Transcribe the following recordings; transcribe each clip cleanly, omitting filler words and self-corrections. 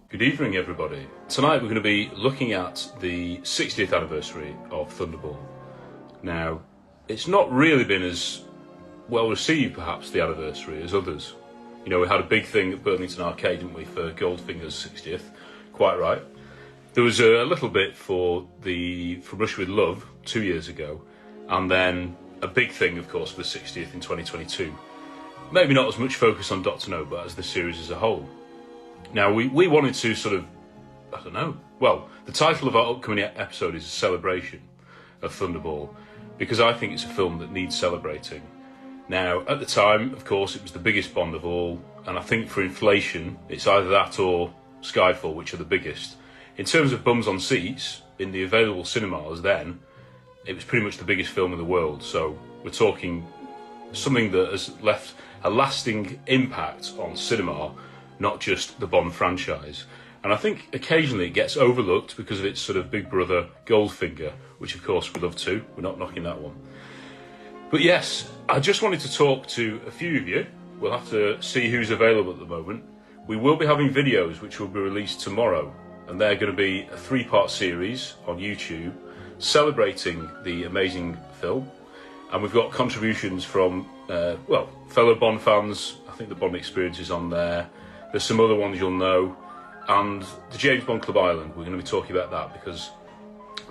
Good evening, everybody. Tonight we're going to be looking at the 60th anniversary of Thunderball. Now, it's not really been as well received, perhaps, the anniversary as others. You know, we had a big thing at Burlington Arcade, didn't we, for Goldfinger's 60th? Quite right. There was a little bit for the From Russia with Love 2 years ago, and then a big thing, of course, for the 60th in 2022. Maybe not as much focus on Dr. No, but as the series as a whole. Now, we wanted to sort of, I don't know, well, the title of our upcoming episode is a celebration of Thunderball, because I think it's a film that needs celebrating. Now, at the time, of course, it was the biggest Bond of all, and I think for inflation, it's either that or Skyfall, which are the biggest. In terms of bums on seats, in the available cinemas then, it was pretty much the biggest film in the world, so we're talking something that has left a lasting impact on cinema, not just the Bond franchise. And I think occasionally it gets overlooked because of its sort of big brother Goldfinger, which of course we love too. We're not knocking that one. But yes, I just wanted to talk to a few of you. We'll have to see who's available at the moment. We will be having videos which will be released tomorrow, and they're going to be a 3-part series on YouTube celebrating the amazing film. And we've got contributions from, fellow Bond fans. I think the Bond Experience is on there. There's some other ones you'll know, and the James Bond Club Island, we're going to be talking about that because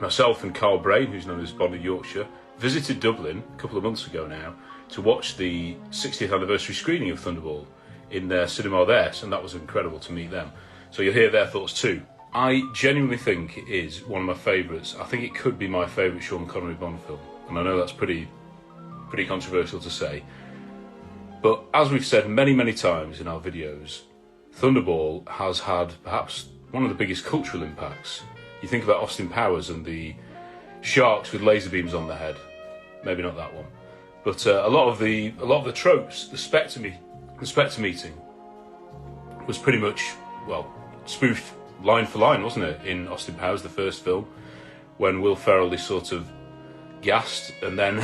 myself and Carl Brain, who's known as Bond of Yorkshire, visited Dublin a couple of months ago now to watch the 60th anniversary screening of Thunderball in their cinema there, and that was incredible to meet them. So you'll hear their thoughts too. I genuinely think it is one of my favourites. I think it could be my favourite Sean Connery Bond film, and I know that's pretty controversial to say. But as we've said many, many times in our videos, Thunderball has had perhaps one of the biggest cultural impacts. You think about Austin Powers and the sharks with laser beams on their head. Maybe not that one, but a lot of the tropes. The Spectre meeting was pretty much spoofed line for line, wasn't it? In Austin Powers, the first film, when Will Ferrell is sort of gassed and then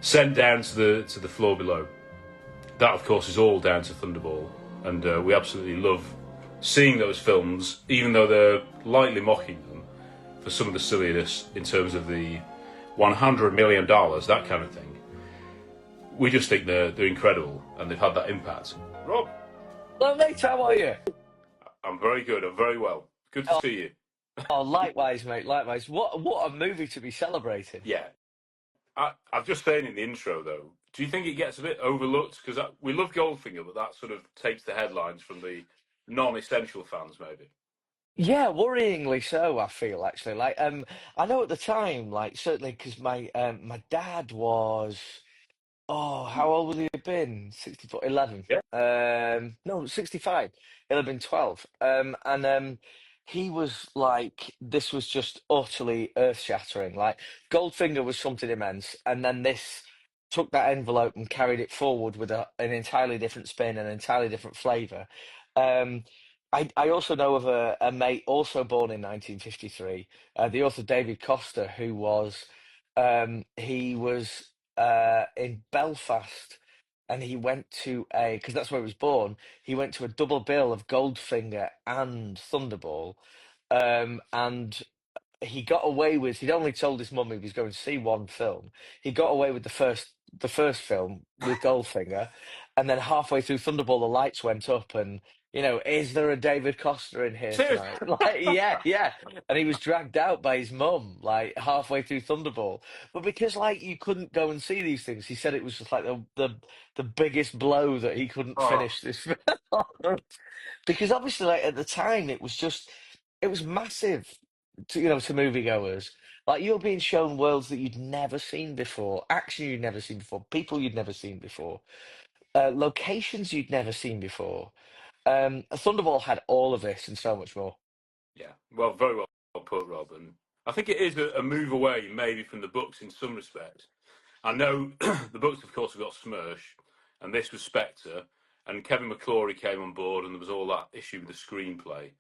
sent down to the floor below. That, of course, is all down to Thunderball. And we absolutely love seeing those films, even though they're lightly mocking them for some of the silliness in terms of the $100 million, that kind of thing. We just think they're incredible, and they've had that impact. Rob? Hello, mate. How are you? I'm very good. I'm very well. Good to see you. Oh, likewise, mate. Likewise. What a movie to be celebrating. Yeah. I've just saying in the intro, though, do you think it gets a bit overlooked? Because we love Goldfinger, but that sort of takes the headlines from the non-essential fans, maybe. Yeah, worryingly so. I feel actually I know at the time, certainly because my dad was. Oh, how old would he have been? 64, 11. Yeah. No, 65. He'll have been 12. And he was like, this was just utterly earth-shattering. Like, Goldfinger was something immense, and then this took that envelope and carried it forward with an entirely different spin, an entirely different flavour. Um, I also know of a mate also born in 1953, the author David Costa, who was, he was in Belfast, and he went to because that's where he was born. He went to a double bill of Goldfinger and Thunderball, and he got away with. He'd only told his mum he was going to see one film. He got away with the first film with Goldfinger, and then halfway through Thunderball, the lights went up, and is there a David Costa in here Seriously? tonight? Like, yeah, yeah. And he was dragged out by his mum, like halfway through Thunderball. But because you couldn't go and see these things, he said it was just like the biggest blow that he couldn't Oh, finish this film. Because obviously, like at the time, it was massive to moviegoers. Like you're being shown worlds that you'd never seen before, action you'd never seen before, people you'd never seen before, locations you'd never seen before. Thunderball had all of this and so much more. yeah. Well, very well put, Rob. And I think it is a move away, maybe, from the books in some respects. I know the books, of course, have got Smersh, and this was Spectre, and Kevin McClory came on board, and there was all that issue with the screenplay.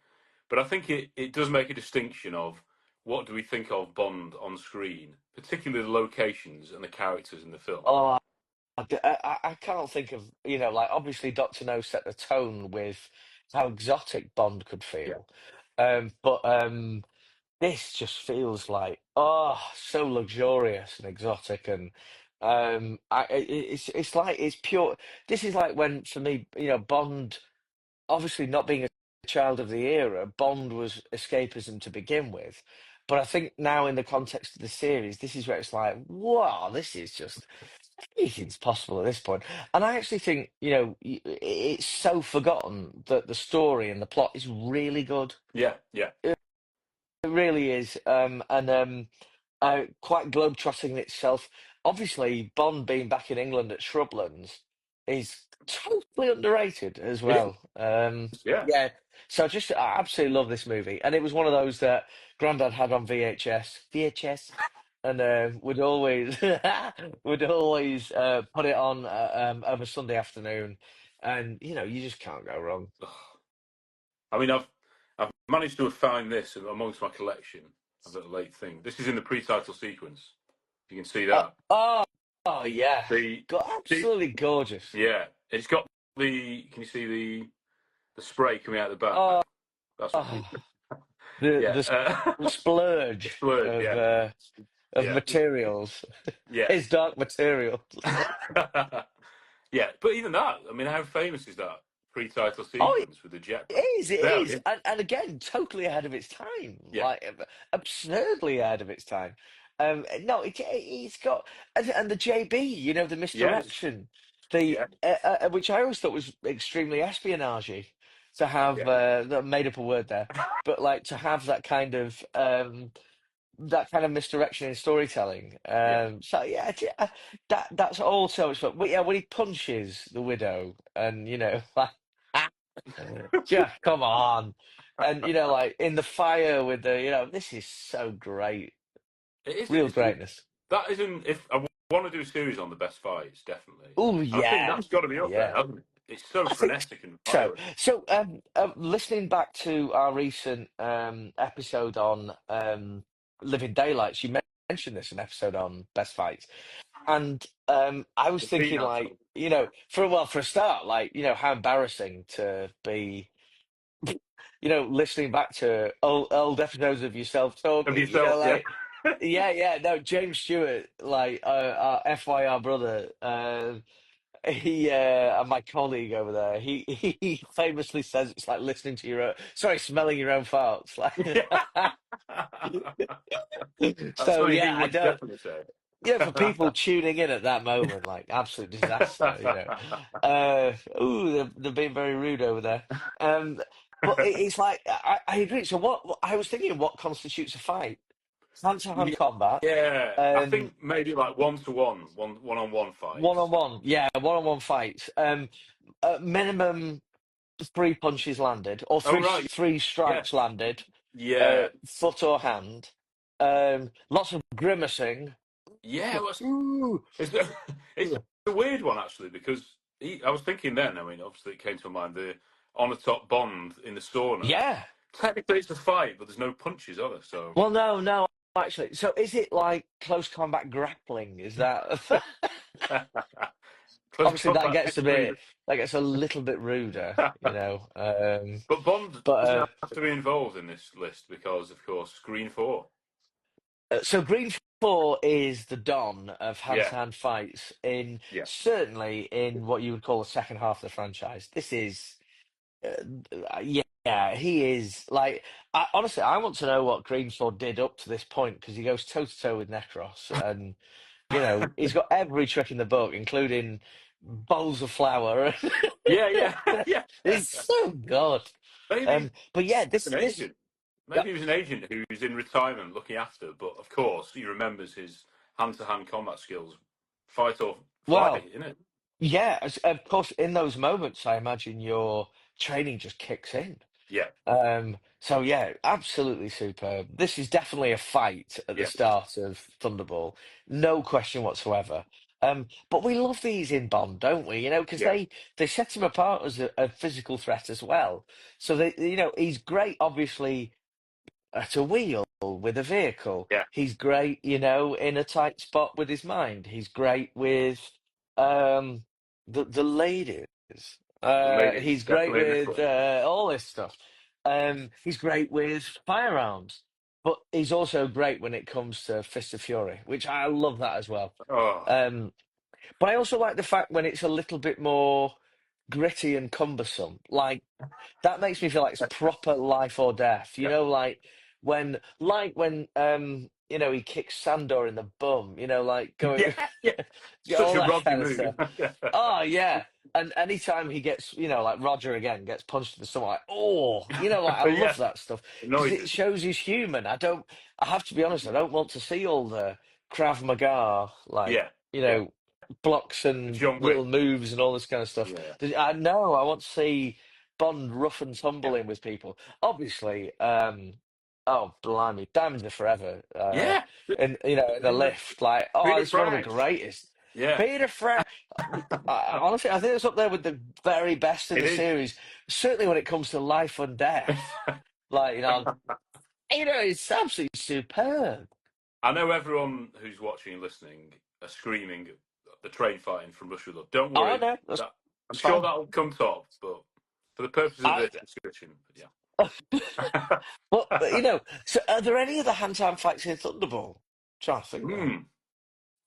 But I think it does make a distinction of what do we think of Bond on screen, particularly the locations and the characters in the film. Oh, I can't think of, obviously Doctor No set the tone with how exotic Bond could Yeah. feel. But this just feels like, oh, so luxurious and exotic, and it's like it's pure. This is like when, for me, Bond, obviously not being a child of the era, Bond was escapism to begin with. But I think now, in the context of the series, this is where it's like, wow, this is just anything's possible at this point. And I actually think, it's so forgotten that the story and the plot is really good. Yeah. Yeah. It really is, and quite globetrotting in itself. Obviously, Bond being back in England at Shrublands is totally underrated as It is. well. Yeah. Yeah, so I absolutely love this movie, and it was one of those that Grandad had on VHS, and would always would always put it on of a Sunday afternoon, and you just can't go wrong. I mean, I've managed to find this amongst my collection of a late thing. This is in the pre-title sequence. You can see Oh, that. oh, oh yeah, The see, Absolutely gorgeous. yeah, it's got the. Can you see the spray coming out the back Oh, now? That's what I mean. oh, the Yeah, the the splurge splurge. of Yeah, yeah, materials, yeah, his dark materials. yeah. But even that, I mean, how famous is that pre-title Oh, it sequence with the jetpack? is, it There, is, and again, totally ahead of its time, yeah, like absurdly ahead of its time. No, it's got, and the JB, the yes, misdirection, the yeah, which I always thought was extremely espionagey to have yeah, that made up a word there, but like to have that kind of misdirection in storytelling. yeah. So yeah, that's all so much fun. But yeah, when he punches the widow, and like, yeah, come on, and like in the fire with this is so great, It is. real greatness. That isn't. If I want to do a series on the best fights, definitely. Oh And I think yeah, that's got to be up there, yeah. hasn't it? It's so I think frenetic and so. violent. So, listening back to our recent episode on Living Daylights, you mentioned this, an episode on best fights. And I was The thinking, peanut. like, for a start, like, how embarrassing to be, listening back to old episodes of yourself Of talking, yourself, yeah. like, yeah, yeah, no, James Stewart, like, our FYR brother, he and my colleague over there, he famously says it's like listening to your own, sorry, smelling your own farts, like. Yeah. That's So something he yeah, I would don't. definitely say. For people tuning in at that moment, like absolute disaster. Ooh, they're being very rude over there. Um, but it's like I agree. So what I was thinking, what constitutes a fight? Hand-to-hand Yeah, combat, yeah. I um, think maybe like one-to-one, one-on-one fights. one-on-one, yeah, one-on-one fights. Minimum three punches landed, or Oh three right, three yeah, strikes landed, yeah, foot or hand. Lots of grimacing. yeah. Ooh. It's, it's a weird one actually because I was thinking then. I mean, obviously it came to mind the on the top Bond in the sauna. Yeah. Technically, it's a fight, but there's no punches, are there? So Well, no, no, actually. So is it like close combat grappling? Is that close obviously combat extreme. that gets a little bit ruder, But Bond but doesn't have to be involved in this list because, of course, Screen Four. so Green 4 is the Don of Yeah, hand-to-hand fights in yeah, certainly in what you would call the second half of the franchise. This is yeah, he is like honestly, I want to know what Green 4 did up to this point because he goes toe to toe with Necros, and he's got every trick in the book, including bowls of flour. yeah, yeah, yeah. It's so good. Maybe But yeah, an this agent. Maybe he was an agent who's in retirement looking after, but of course he remembers his hand-to-hand combat skills. Fight or flight, well, isn't it? yeah, of course, in those moments, I imagine your training just kicks in. Yeah, So yeah, absolutely superb. This is definitely a fight at the yeah, start of Thunderball, no question whatsoever. But we love these in Bond, don't we? Because yeah, they set him apart as a physical threat as well. So he's great, obviously, at a wheel with a vehicle. yeah. He's great, in a tight spot with his mind. He's great with um the ladies. Ladies He's great definitely in this with one. all this stuff. He's great with firearms, but he's also great when it comes to Fist of Fury, which I love that as well. Oh, Um, but I also like the fact when it's a little bit more gritty and cumbersome. Like that makes me feel like it's proper life or death. You yeah, know, like when he kicks Sandor in the bum. Like going yeah, yeah. Such all a that Roger kind of move. stuff. Oh yeah. And anytime he gets, like Roger again gets punched in the stomach, like, like I love Yeah, that stuff the because it noises. shows he's human. I have to be honest, I don't want to see all the Krav Maga, like, Yeah, you yeah. know, blocks and John little Wick. moves and all this kind of stuff. Yeah, I know, I want to see Bond rough and yeah, tumbling with people. Obviously, oh, blimey, Diamonds Are Forever. yeah. In the lift, like, oh, Peter it's one of the Fry. greatest. Yeah, Peter Fra Honestly, I think it's up there with the very best in it the is. series. Certainly when it comes to life and death. Like, it's absolutely superb. I know everyone who's watching and listening are screaming the train fighting from Russia. Love. Don't Oh, worry, no, that's, that I'm that's sure fine. that'll come top. But for the purposes of I, this discussion, yeah. so are there any other hand-to-hand fights in Thunderball? Trying to think now. Hmm.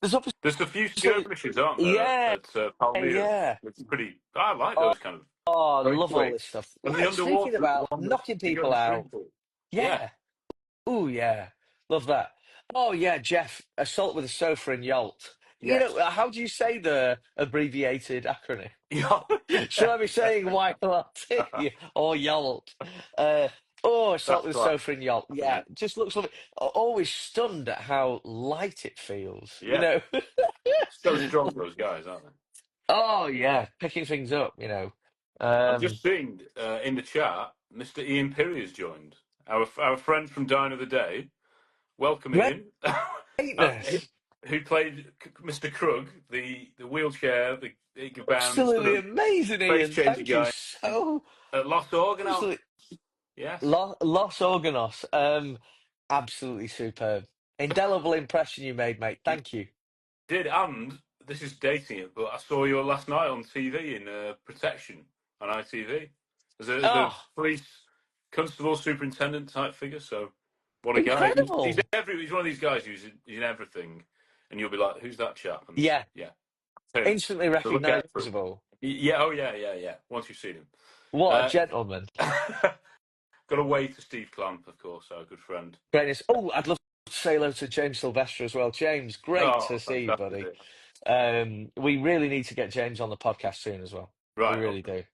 There's There's a few obviously, skirmishes, aren't there, yeah, at Palmyra? yeah. It's pretty. I like Oh, those kind of I very love all quick. this stuff. And the Like, speaking underwater about one that knocking you go in people the out, swimming pool. Yeah. yeah. Oh, yeah. Love that. Oh, yeah, Jeff, Assault with a Sofa and Yolt. Yes. How do you say the abbreviated acronym? Yeah. Should Yeah. I be saying YLT or Yolt? Uh, Assault That's with a class. Sofa and Yolt. Yeah, Yeah. just looks lovely. Always stunned at how light it feels, Yeah. you know? So strong, those guys, aren't they? Oh, yeah, picking things up. I've Um, just seen in the chat, Mr. Ian Pirrie has joined. Our friend from Die Another Day. Welcome, Ian. greatness. Who played Mr. Krug, the wheelchair, the bound sort Absolutely of amazing, face Ian. changer Thank you guy so. at Lost Organelle. Absolutely. Yes. Los Organos. Absolutely superb. Indelible impression you made, mate. You Thank you. did, and this is dating it, but I saw you last night on TV in Protection on ITV as a Oh, police constable superintendent type figure. So what a guy! He's incredible. He's one of these guys who's in everything, and you'll be like, "Who's that chap?" And Yeah, yeah, him. instantly So look out for him. recognizable. Yeah, oh yeah, yeah, yeah. Once you've seen him, What a uh, gentleman. got away to Steve Clamp, of course, our good friend. Greatness. Oh, I'd love to say hello to James Sylvester as well. James, great to Oh, see you, buddy. fantastic! We really need to get James on the podcast soon as well. We Right, really okay. do.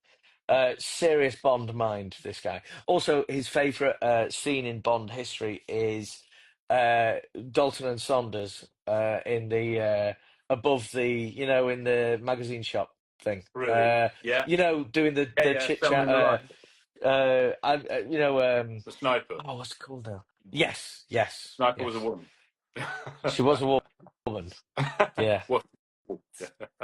Serious Bond mind, this guy. Also, his favourite scene in Bond history is Dalton and Saunders in the above the, in the magazine shop thing. Brilliant. Yeah, Doing yeah, the yeah. chit Selling chat. the life. The The sniper. what's it called now? Yes, yes, Sniper was a yes. woman. She was a woman. Yeah, What?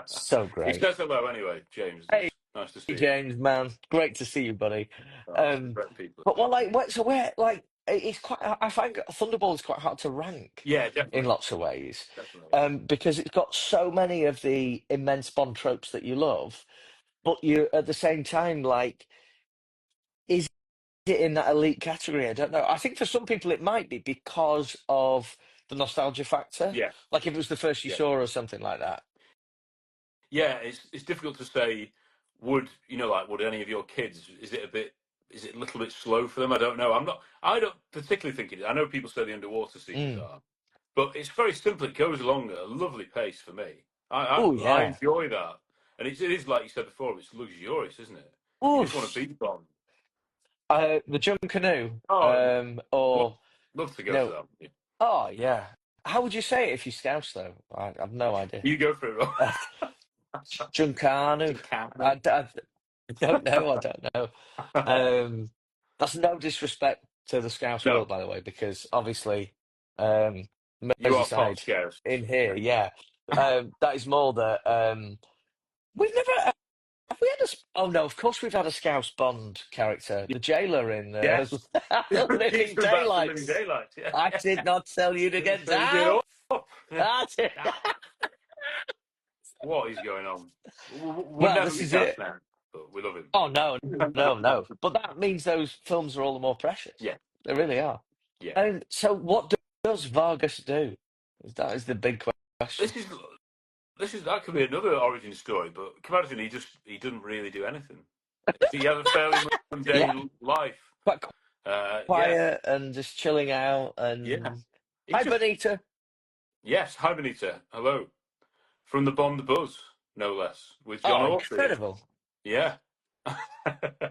so He great. says hello anyway, James. Hey, Nice to see you. James, man, great to see you, buddy. Oh, some Um, great people. but what, like, what? So where, like, it's quite. I find Thunderball is quite hard to rank Yeah, in definitely, lots of ways, definitely. because it's got so many of the immense Bond tropes that you love, but you at the same time, like, is it in that elite category? I don't know. I think for some people it might be because of the nostalgia factor. Yeah, Like if it was the first you yeah, saw or something like that. yeah. It's difficult to say. Would any of your kids? Is it a little bit slow for them? I don't know. I don't particularly think it is. I know people say the underwater scenes Mm. are, but it's very simple. It goes along at a lovely pace for me. Oh I yeah. enjoy that, and it is like you said before. It's luxurious, isn't it? You just want to Oof. be Bond. The jump canoe, Oh, love, or love to you go to know, that. Yeah. oh yeah. How would you say it if you scouse though? I've no idea. You go for it, Rob. Junkanu. Giancarlo. I don't know. I don't know. Um, that's no disrespect to the Scouse No, world, by the way, because obviously, um, you are part Merseyside scarce. in here, yeah. That is more that we've never have we had oh no, of course we've had a Scouse Bond character, the jailer in Yes. Living Teach me about some living Daylights. daylight. Yeah. I did not tell you to get So you get down. up. Yeah. That's it. What is going on? Would Well, never this be is cast it. now. but we love him. Oh no, no. But that means those films are all the more precious. Yeah, They really are. yeah. And so, what does Vargas do? That is the big question. This is that could be another origin story, but can you imagine he doesn't really do anything. He has a fairly Yeah, mundane life. quite Yeah, quiet and just chilling out. yeah. And He hi, just Bonita. yes. Hi, Benita. Hello from the Bond Buzz, no less, with John Oh, Ortry. incredible! Yeah,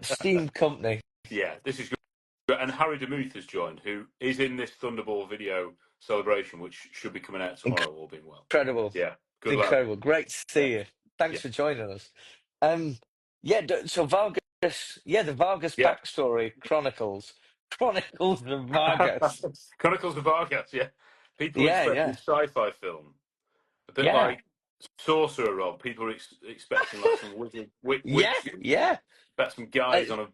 Esteemed company. yeah. This is good. And Harry DeMuth has joined, who is in this Thunderball video celebration, which should be coming out tomorrow, all being well. Incredible, Yeah, good lad. incredible. Great to Yeah, see you. Thanks yeah, for joining us. Yeah. So Vargas. Yeah, the Vargas yeah. backstory chronicles of Vargas. Chronicles of Vargas. Yeah, people Yeah, expect yeah, this sci-fi film. A bit yeah, like Sorcerer Rob. People are expecting like some yeah, witch, yeah. bet some Uh, guys on a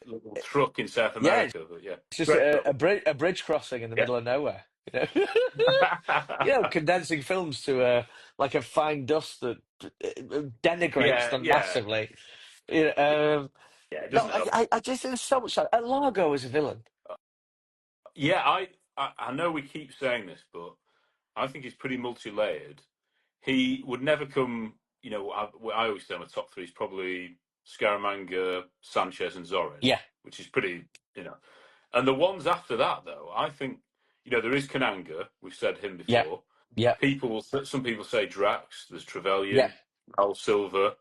little truck in South yeah, it's America. But yeah, just great film. a bridge crossing in the Yeah. middle of nowhere. Condensing films to like a fine dust that denigrates Yeah, them yeah, massively. yeah, Um, yeah. It no, doesn't help. I just there's so much. Largo is a villain. Yeah, I know we keep saying this, but I think he's pretty multi-layered. He would never come. I always say my top three is probably Scaramanga, Sanchez, and Zorin, Yeah, which is pretty. You know, and the ones after that, though, I think there is Kananga. We've said him yeah, before. yeah, Some people say Drax. There's yeah. Trevelyan, Al Silver,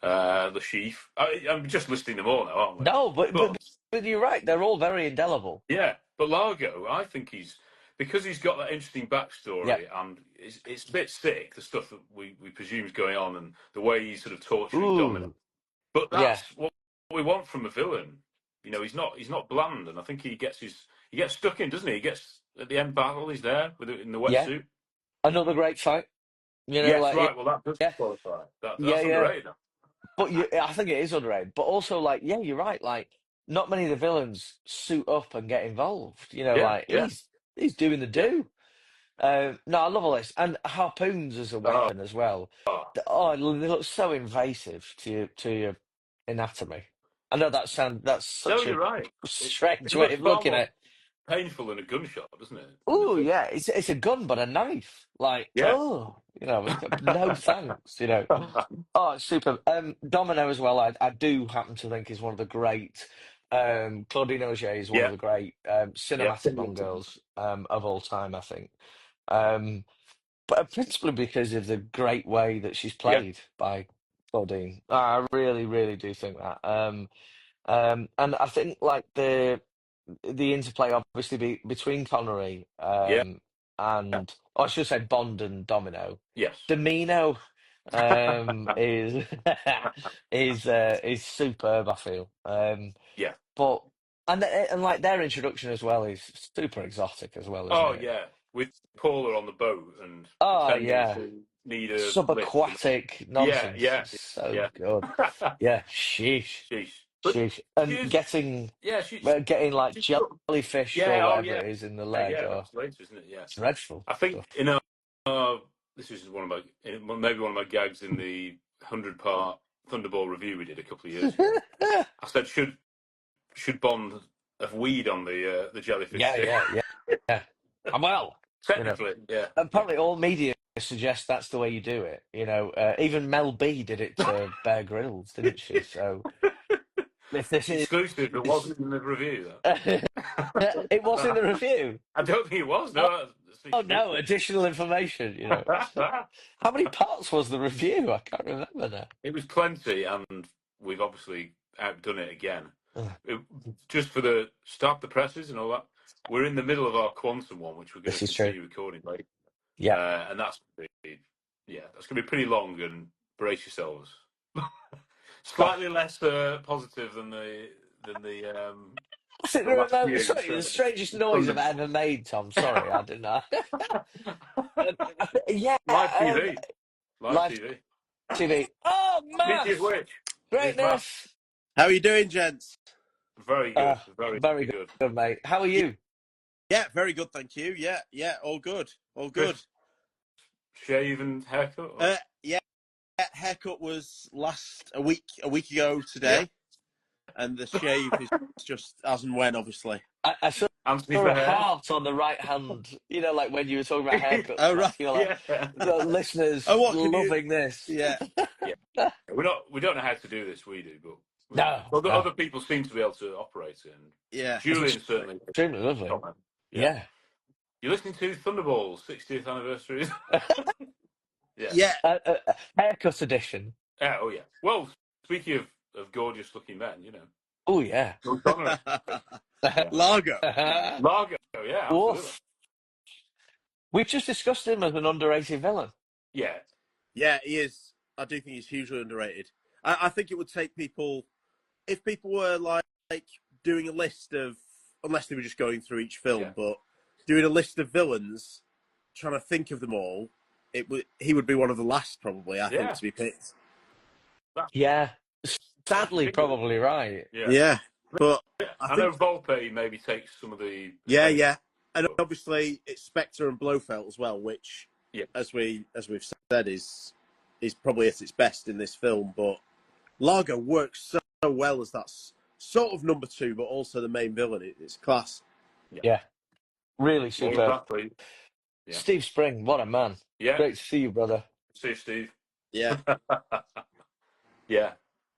the Sheaf. I'm just listing them all now, aren't we? No, But but you're right. They're all very indelible. yeah, but Largo, I think because he's got that interesting Yeah. backstory, and it's a bit sick, the stuff that we presume is going on, and the way he's sort of torturing Domino. Ooh. But Yeah. that's what we want from a villain. He's not bland, and I think he gets stuck in, doesn't he? He gets at the end battle, he's there in the Yeah. wetsuit. Another great fight. Yes, Like right. Well, that does yeah, qualify. yeah, That's yeah. underrated. But I think it is underrated. But also, like, yeah, you're right. Like, not many of the villains suit up and get involved. Yeah, Like yeah, he's doing the yeah. do. No, I love all this, and harpoons as a Oh, weapon as well. oh. Oh, they look so invasive to your anatomy. I know that's No, such you're a right. strange It way looks of far looking more at. painful than a gunshot, doesn't it? In the Oh film. yeah, it's a gun but a knife. Like Yeah. no thanks. Oh, it's super. Domino as well. I do happen to think is one of the great. Claudine Auger is one of Yeah, the great yeah, cinematic Bond girls of all time. I think, um, but principally because of the great way that she's yeah, played by Claudine. I really, really do think that. And I think like the interplay obviously between Connery yeah, and or I should say Bond and Domino. yes, Domino is is superb, I feel. yeah. But and like their introduction as well is super exotic as well, isn't Oh, it? yeah. With Paula on the boat and Oh pretending yeah, to need a lift. subaquatic Yeah, nonsense. yeah, It's so yeah. good. Yeah, sheesh, Sheesh. But sheesh, she and is, yeah, getting like she's got, jellyfish or yeah, oh, whatever yeah, it is in the leg, yeah. or That's later, isn't it? Yeah. dreadful I think stuff. this is maybe one of my gags in the 100-part Thunderball review we did a couple of years ago. I said should Bond have weed on the jellyfish Yeah, stick? yeah, yeah, yeah. Well, you know, Technically, yeah, apparently all media suggest that's the way you do it. Even Mel B did it yeah. to Bear Grylls, didn't she? So if this is, Exclusive. It wasn't in the review. it was in the review. I don't think it was. Oh, No, that's oh no, exclusive. additional information. How many parts was the review? I can't remember now. It was plenty, and we've obviously outdone it again. Ugh, It, just for the start the presses and all that. We're in the middle of our quantum one, which we're going this to is true. continue recording later, Yeah, and that's going to be pretty long. And brace yourselves. God, Slightly less positive than I think the last few. sorry, the strangest noise I've ever made, Tom. Sorry, I didn't know. Yeah, Live TV. Live live TV. TV. Oh, Speaking of maths! which, here's Matt. Greatness! How are you doing, gents? Very Uh, good. Very very good. good, mate. How are Yeah, you? yeah, very good, thank you. Yeah, all good, all good. Chris, shave and haircut? Or? Yeah, haircut was a week ago today, and the shave is just as and when, obviously. I saw Anthony a for hair. heart on the right hand. You know, like when you were talking about haircuts, Oh and I right. feel like Yeah. the listeners Oh, what can you? loving this. Yeah, Yeah. We don't know how to do this, we do, but No, no. other people seem to be able to operate it. And yeah. It's Julian certainly. extremely lovely. Yeah. Yeah. You're listening to Thunderball 60th anniversary. Yeah. Yeah, Haircut edition. Oh yeah. Well, speaking of gorgeous looking men, you know. Oh, yeah. Sean Connery. Yeah. Largo. Largo. Yeah, absolutely. Woof. We've just discussed him as an underrated villain. Yeah. Yeah, he is. I do think he's hugely underrated. I think it would take people, if people were like doing a list of, unless they were just going through each film, Yeah. but doing a list of villains, trying to think of them all, he would be one of the last, probably. I think, to be picked. Yeah. Sadly, probably right. Yeah, but I know Volpe maybe takes some of the. yeah, and obviously it's Spectre and Blofeld as well, which, as we've said, is probably at its best in this film. But Largo works so well as that sort of number two, but also the main villain. It's class. Yeah. Really superb. Yeah. Steve Spring, what a man. Yeah. Great to see you, brother. See you, Steve. Yeah. Yeah.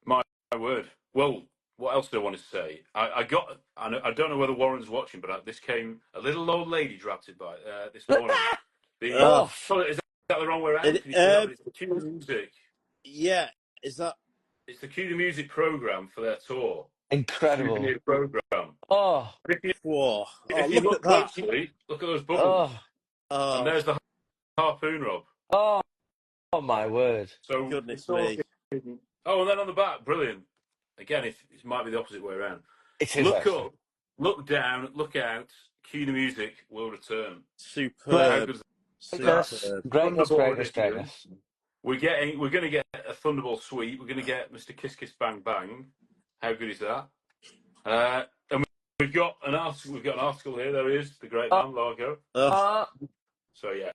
My word. Well, what else did I want to say? I don't know whether Warren's watching, but this came a little old lady drafted by this morning. Is that the wrong way around? It's the Cue the Music. Yeah. Is that? It's the Cue the Music program for their tour. Incredible. Souvenir program. Oh. If you look look at that. closely, look at those bubbles. Oh. And there's the harpoon, Rob. Oh my word. So goodness me. Oh, and then on the back, brilliant. Again, it might be the opposite way around. It is. Look up, look down, look out. Cue the music will return. Superb. Greatness. We're going to get a Thunderball suite. We're going to get Mr. Kiss Kiss Bang Bang. How good is that? And we've got an article. We've got an article here. There he is, the great man Largo. So yeah,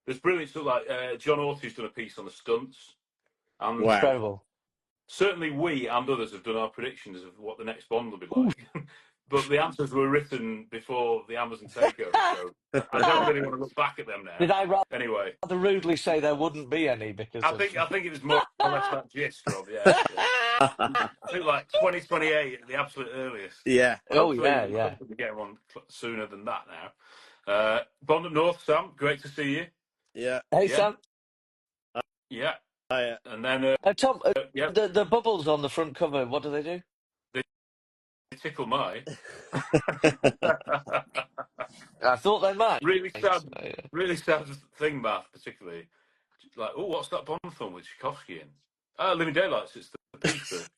there's brilliant stuff like John Orty's done a piece on the stunts. And wow. Incredible. Certainly, we and others have done our predictions of what the next Bond will be like. But the answers were written before the Amazon takeover, so I don't really want to look back at them now. Did I anyway rather rudely say there wouldn't be any? Because I think it was more or less that gist, Rob. Yeah. I think like 2028 at the absolute earliest. Yeah. Hopefully, yeah. We'll get one sooner than that now. Bond up North, Sam. Great to see you. Yeah. Hey, Sam. Yeah. And then Tom, the bubbles on the front cover, what do they do? They tickle my. I thought they might. Really sad thing, Matt, particularly. Like, oh, what's that Bond film with Tchaikovsky in? Living Daylights. It's the piece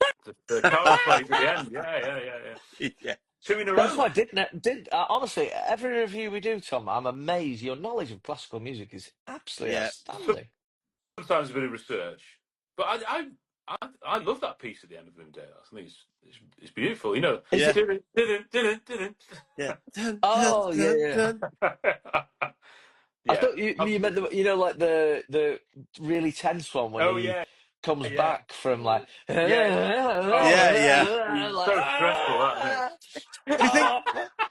the card plays at the end. Yeah. Two in a row. That's why I did honestly, every review we do, Tom, I'm amazed. Your knowledge of classical music is absolutely outstanding. Sometimes a bit of research, but I love that piece at the end of Living Daylights. I think it's beautiful. You know. Yeah. Yeah. Oh yeah. I thought you meant like the really tense one when he comes back from like So stressful. That,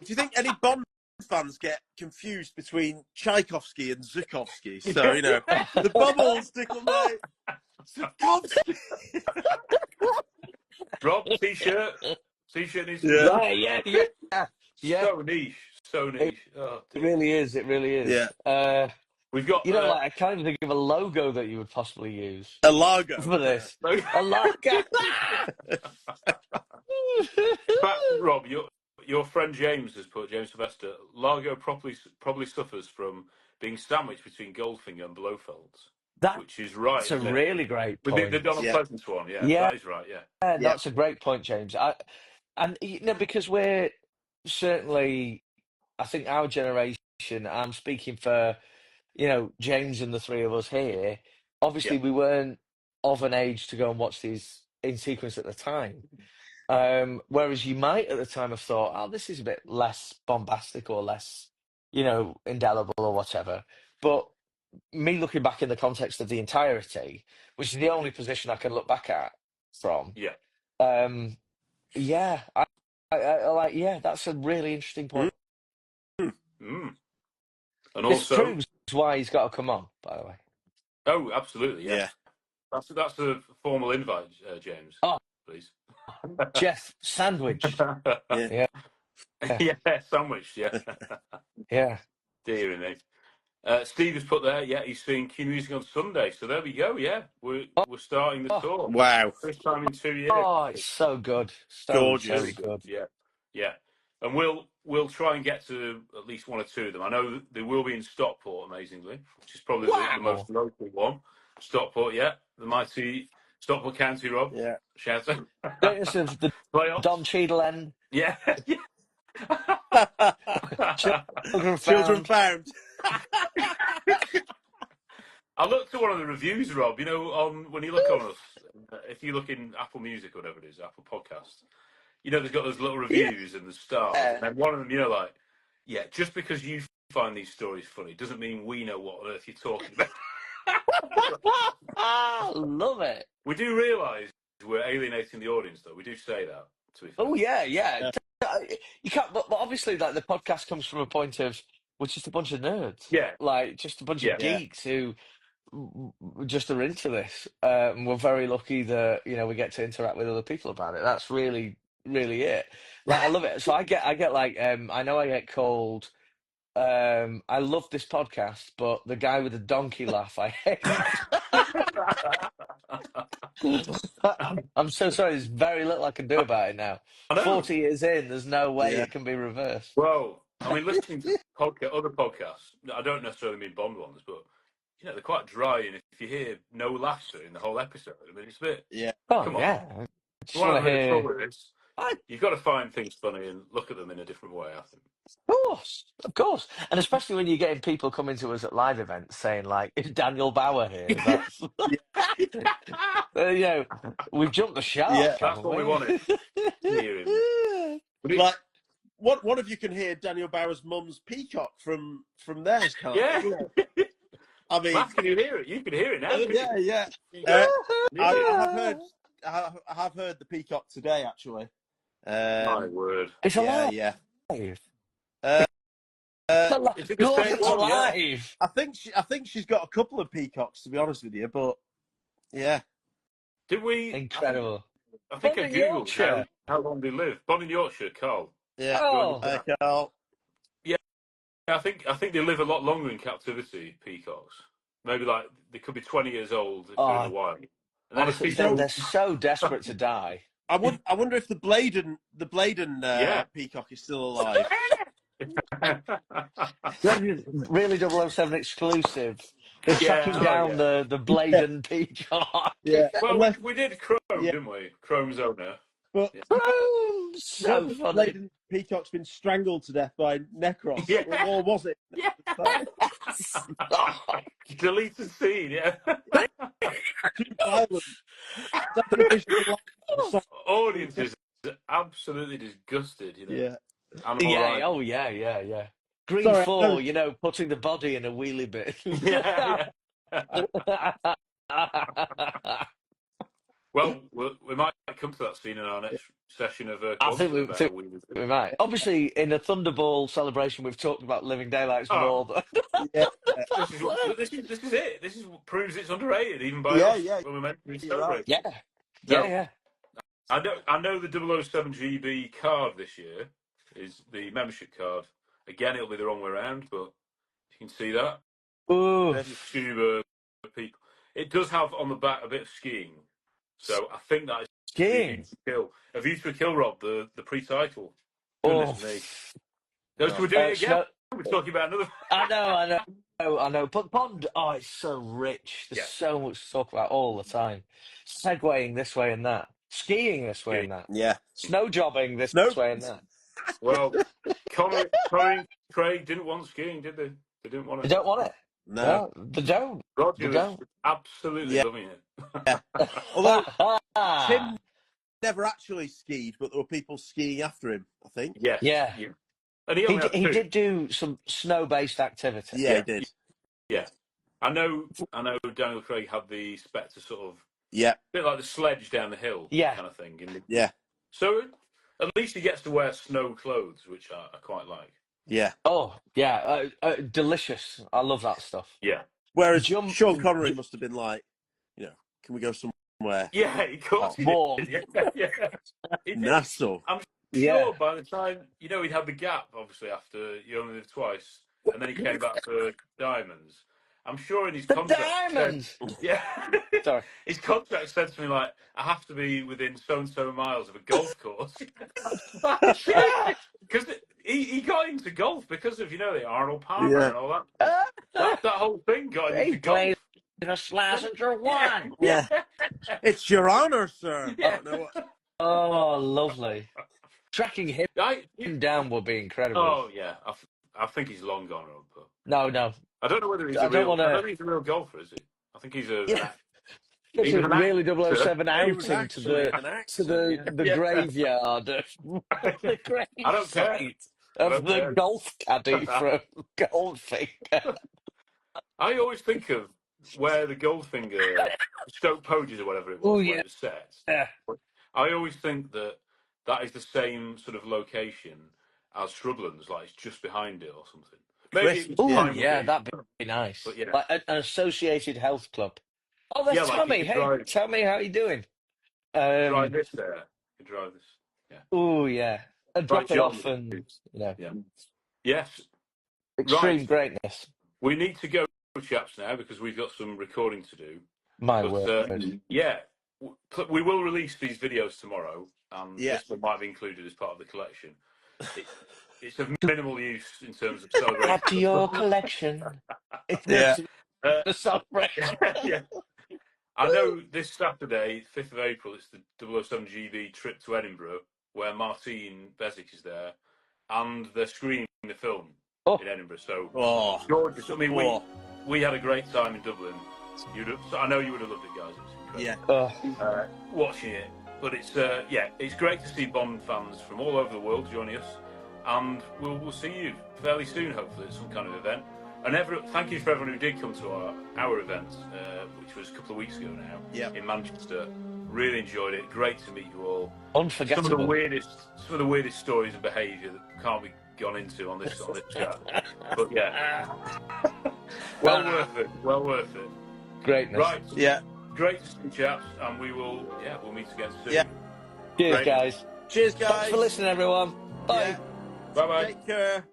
do you think any Bond fans get confused between Tchaikovsky and Zukovsky? So the bubbles tickle my Zukovsky. Rob, t-shirt needs to be. Right, yeah. So niche. It really is. Yeah. We've got. I can't even think of a logo that you would possibly use. A Largo for this. A Largo. In fact, Rob, your friend James Sylvester. Largo probably suffers from being sandwiched between Goldfinger and Blofeld. Which is right. That's a really great point. With the Donald Pleasance one, that is right. Yeah, that's a great point, James. Because we're certainly, I think our generation. I'm speaking for, James and the three of us here. Obviously, we weren't of an age to go and watch these in sequence at the time. Whereas you might at the time have thought, oh, this is a bit less bombastic or less, indelible or whatever. But me looking back in the context of the entirety, which is the only position I can look back at from. Yeah. Um, yeah, I like. Yeah, that's a really interesting point. Mm. And This also, proves why he's got to come on. By the way. oh, absolutely, yeah. Yeah. That's a formal invite, James. Oh, Please. Jeff, sandwiched. Yeah. Yeah, yeah, Yeah, sandwich. Yeah. yeah. Dear me. Steve has put there. Yeah, he's seeing Key Music on Sunday. So there we go. Yeah, we're starting the Oh, tour. Wow. First time in 2 years. oh, it's so good, so Gorgeous. Really good. good. Yeah, yeah. And we'll try and get to at least one or two of them. I know they will be in Stockport, amazingly, which is probably the most Wow. local one. Stockport, yeah, the mighty Stockport County, Rob. Yeah. Shout out. Greatest of the Playoffs. Don Cheadle end. Yeah, yeah. Children Children found. found. I looked at one of the reviews, Rob. You know, on when you look on us, if you look in Apple Music or whatever it is, Apple Podcasts, you know, they've got those little reviews and the stars. Yeah. And then one of them, you know, like, yeah, just because you find these stories funny doesn't mean we know what on earth you're talking about. Love it. We do realise we're alienating the audience, though. We do say that, to be fair. Oh yeah, yeah. You can't. But obviously, like the podcast comes from a point of we're just a bunch of nerds. Yeah. Like just a bunch Yeah. of geeks who just are into this. And we're very lucky that we get to interact with other people about it. That's really, really it. Like I love it. So I get like I know I get called. I love this podcast, but the guy with the donkey laugh I hate. I'm so sorry. There's very little I can do about it now. I know. 40 years in, there's no way Yeah. it can be reversed. Well, I mean, listening to other podcasts, I don't necessarily mean Bond ones, but, you know, they're quite dry. And if you hear no laughter in the whole episode, I mean, it's a bit... Yeah. Oh, Come on. yeah. I just You want want to to have a hear. bit of trouble with this. You've got to find things funny and look at them in a different way, I think. Of course. And especially when you're getting people coming to us at live events saying, like, is Daniel Bauer here? That's, we've jumped the shark, Yeah. That's what we wanted. Hear him. Like, one of you can hear Daniel Bauer's mum's peacock from theirs, can't Yeah. you? I mean, Matt, can you hear it? You can hear it now. yeah. I have heard the peacock today, actually. My word. It's alive. Yeah. Is Of it the course same it's one? Yeah. alive. I think she's got a couple of peacocks, to be honest with you, but yeah. Did we? Incredible. I think Born I in googled Yorkshire. how long they live. Born in Yorkshire, Carl. Yeah. Oh. Carl. Yeah, I think they live a lot longer in captivity. Peacocks, maybe like they could be 20 years old if they're in the wild. And then Honestly, if people... they're so desperate to die. I wonder if the Bladen peacock is still alive. Really 007 exclusive. They're tracking down the Bladen Peacock. Yeah. Well, we did Chrome, didn't we? Chrome's owner. But So funny. Bladen Peacock's been strangled to death by Necros. Yeah. Or was it? Yeah. Deleted scene, yeah. Too violent. Sacrificial life. Audience is absolutely disgusted, you know. Yeah. Animal rights. Oh yeah. Green Sorry, 4, putting the body in a wheelie bin. Yeah. Well, we might come to that scene in our next session of. I think we might. Obviously, in a Thunderball celebration, we've talked about Living Daylights more. Yeah. This is it. This is what proves it's underrated, even by us when we're meant to be celebrating. Yeah. I know the 007 GB card this year is the membership card. Again, it'll be the wrong way around, but you can see that. Ooh. Tuba people. It does have on the back a bit of skiing. So I think that is Skiing. A View to a Kill, Rob, the pre-title. Oh. Those we're doing it again. We're talking about another. I know. But Bond, it's so rich. There's so much to talk about all the time. Segwaying this way and that. Skiing this way and that. Yeah. Snow jobbing this way and that. Well, Connery and Craig didn't want skiing, did they? They didn't want it. They don't want it. No. They don't. Roger was absolutely loving it. Yeah. Although Tim never actually skied, but there were people skiing after him, I think. Yes. Yeah. And he did do some snow-based activity. Yeah, he did. Yeah. I know Daniel Craig had the Spectre sort of Yeah, bit like the sledge down the hill Yeah. kind of thing. yeah, So at least he gets to wear snow clothes, which I quite like. yeah. Oh, yeah. Delicious. I love that stuff. Yeah. Whereas Jump. Sean Connery must have been like, can we go somewhere? Yeah, of course he did. Warm. Yeah, yeah. He did. Nassau. I'm Yeah. sure by the time, he'd had the gap, obviously, after You Only Live Twice, and then he came back for Diamonds. I'm sure in his The contract diamonds. yeah. Sorry. His contract said to me, like, I have to be within so-and-so miles of a golf course. Because he got into golf because of, the Arnold Palmer Yeah. and all that. That whole thing got him into golf. A Slazenger one. Yeah. It's your honour, sir. Yeah. Oh, lovely. Tracking him down would be incredible. Oh yeah, I think he's long gone, but no. I don't know whether he's I a don't real. wanna- I don't think he's a real golfer, is he? I think he's a. Yeah. He It's was a an really actor. 007 He was outing actually an actor, the Yeah. graveyard of the grave I don't care. site I of don't the care. golf caddy from Goldfinger. I always think of where the Goldfinger Stoke Poges or whatever it was, Oh, where yeah. it was set. Yeah. I always think that is the same sort of location as Shrublands, like it's just behind it or something. Maybe. Oh, yeah, that'd be nice. But yeah. Like an associated health club. Oh, there's Yeah, like Tommy. you could Hey, drive- Tommy, how you doing? drive this there. You could drive this. Yeah. Oh, yeah. And drop it John. off and, Yeah. Yes. extreme greatness. We need to go, chaps, now because we've got some recording to do. My word. We will release these videos tomorrow, and Yeah. this one might be included as part of the collection. It's of minimal use in terms of celebration. Add to your collection. Yeah. The celebration. Yeah. I know this Saturday, 5th of April, it's the 007 GB trip to Edinburgh, where Martin Bezic is there, and they're screening the film in Edinburgh. So, gorgeous. I mean, we had a great time in Dublin. I know you would have loved it, guys. It was incredible. Watching it. But it's great to see Bond fans from all over the world joining us, and we'll see you fairly soon, hopefully, at some kind of event. And thank you for everyone who did come to our event, which was a couple of weeks ago now, in Manchester. Really enjoyed it. Great to meet you all. Unforgettable. Some of the weirdest stories and behaviour that can't be gone into on this chat. But yeah, well worth it. Greatness. Right. Yeah. Great to see you, chaps, and we'll meet again soon. Yeah. Cheers, guys. Cheers, guys. Thanks for listening, everyone. Bye. Yeah. Bye bye. Take care.